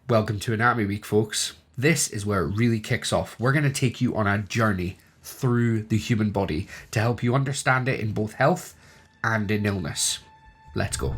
Welcome to Anatomy Week, folks. This is where it really kicks off. We're going to take you on a journey through the human body to help you understand it in both health and in illness. Let's go.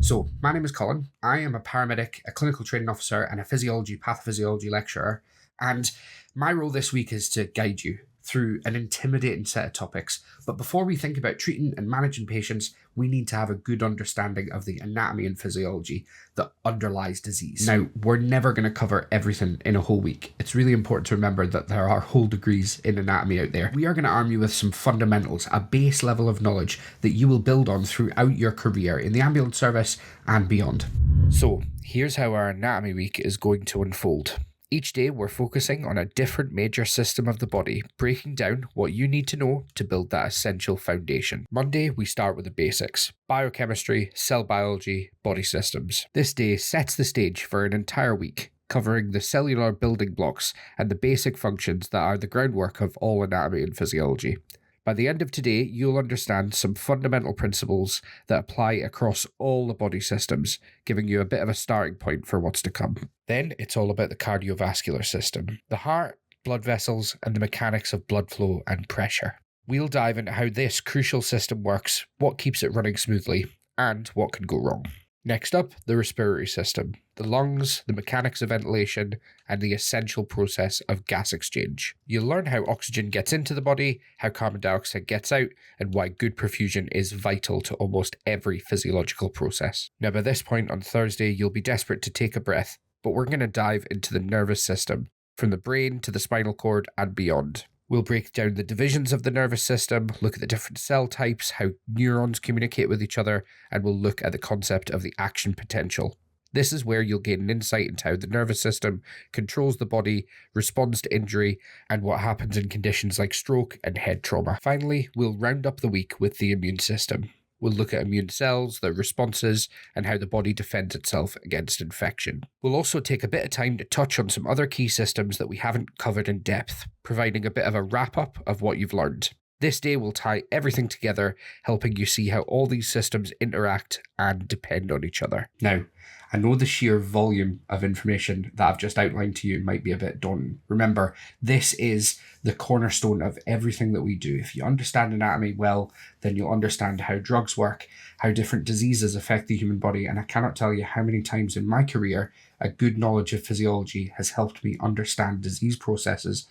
So, my name is Colin. I am a paramedic, a clinical training officer, and a pathophysiology lecturer. And my role this week is to guide you through an intimidating set of topics. But before we think about treating and managing patients, we need to have a good understanding of the anatomy and physiology that underlies disease. Now, we're never going to cover everything in a whole week. It's really important to remember that there are whole degrees in anatomy out there. We are going to arm you with some fundamentals, a base level of knowledge that you will build on throughout your career in the ambulance service and beyond. So, here's how our anatomy week is going to unfold. Each day, we're focusing on a different major system of the body, breaking down what you need to know to build that essential foundation. Monday, we start with the basics: biochemistry, cell biology, body systems. This day sets the stage for an entire week, covering the cellular building blocks and the basic functions that are the groundwork of all anatomy and physiology. By the end of today, you'll understand some fundamental principles that apply across all the body systems, giving you a bit of a starting point for what's to come. Then it's all about the cardiovascular system, the heart, blood vessels, and the mechanics of blood flow and pressure. We'll dive into how this crucial system works, what keeps it running smoothly, and what can go wrong. Next up, the respiratory system, the lungs, the mechanics of ventilation, and the essential process of gas exchange. You'll learn how oxygen gets into the body, how carbon dioxide gets out, and why good perfusion is vital to almost every physiological process. Now, by this point on Thursday, you'll be desperate to take a breath, but we're going to dive into the nervous system, from the brain to the spinal cord and beyond. We'll break down the divisions of the nervous system, look at the different cell types, how neurons communicate with each other, and we'll look at the concept of the action potential. This is where you'll gain an insight into how the nervous system controls the body, responds to injury, and what happens in conditions like stroke and head trauma. Finally, we'll round up the week with the immune system. We'll look at immune cells, their responses, and how the body defends itself against infection. We'll also take a bit of time to touch on some other key systems that we haven't covered in depth, providing a bit of a wrap-up of what you've learned. This day will tie everything together, helping you see how all these systems interact and depend on each other. Now, I know the sheer volume of information that I've just outlined to you might be a bit daunting. Remember, this is the cornerstone of everything that we do. If you understand anatomy well, then you'll understand how drugs work, how different diseases affect the human body, and I cannot tell you how many times in my career a good knowledge of physiology has helped me understand disease processes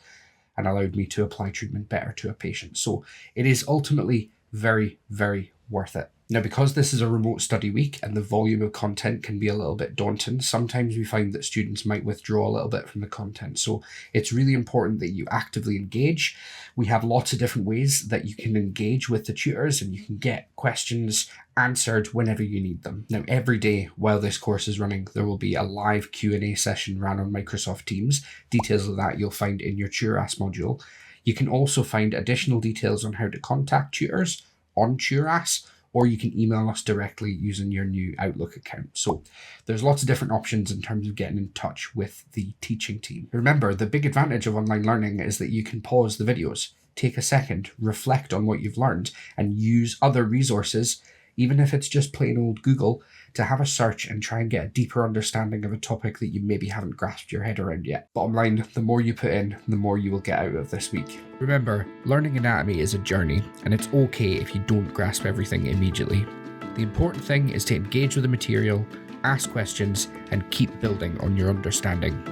and allowed me to apply treatment better to a patient. So it is ultimately very, very worth it. Now, because this is a remote study week and the volume of content can be a little bit daunting, sometimes we find that students might withdraw a little bit from the content. So it's really important that you actively engage. We have lots of different ways that you can engage with the tutors and you can get questions answered whenever you need them. Now, every day while this course is running, there will be a live Q&A session ran on Microsoft Teams. Details of that you'll find in your Turas module. You can also find additional details on how to contact tutors on Turas, or you can email us directly using your new Outlook account. So there's lots of different options in terms of getting in touch with the teaching team. Remember, the big advantage of online learning is that you can pause the videos, take a second, reflect on what you've learned, and use other resources, even if it's just plain old Google, to have a search and try and get a deeper understanding of a topic that you maybe haven't grasped your head around yet. Bottom line, the more you put in, the more you will get out of this week. Remember, learning anatomy is a journey, and it's okay if you don't grasp everything immediately. The important thing is to engage with the material, ask questions, and keep building on your understanding.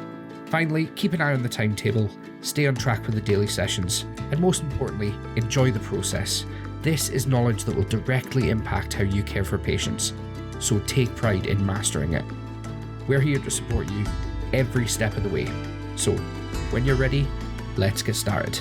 Finally, keep an eye on the timetable, stay on track with the daily sessions, and most importantly, enjoy the process. This is knowledge that will directly impact how you care for patients, so take pride in mastering it. We're here to support you every step of the way. So, when you're ready, let's get started.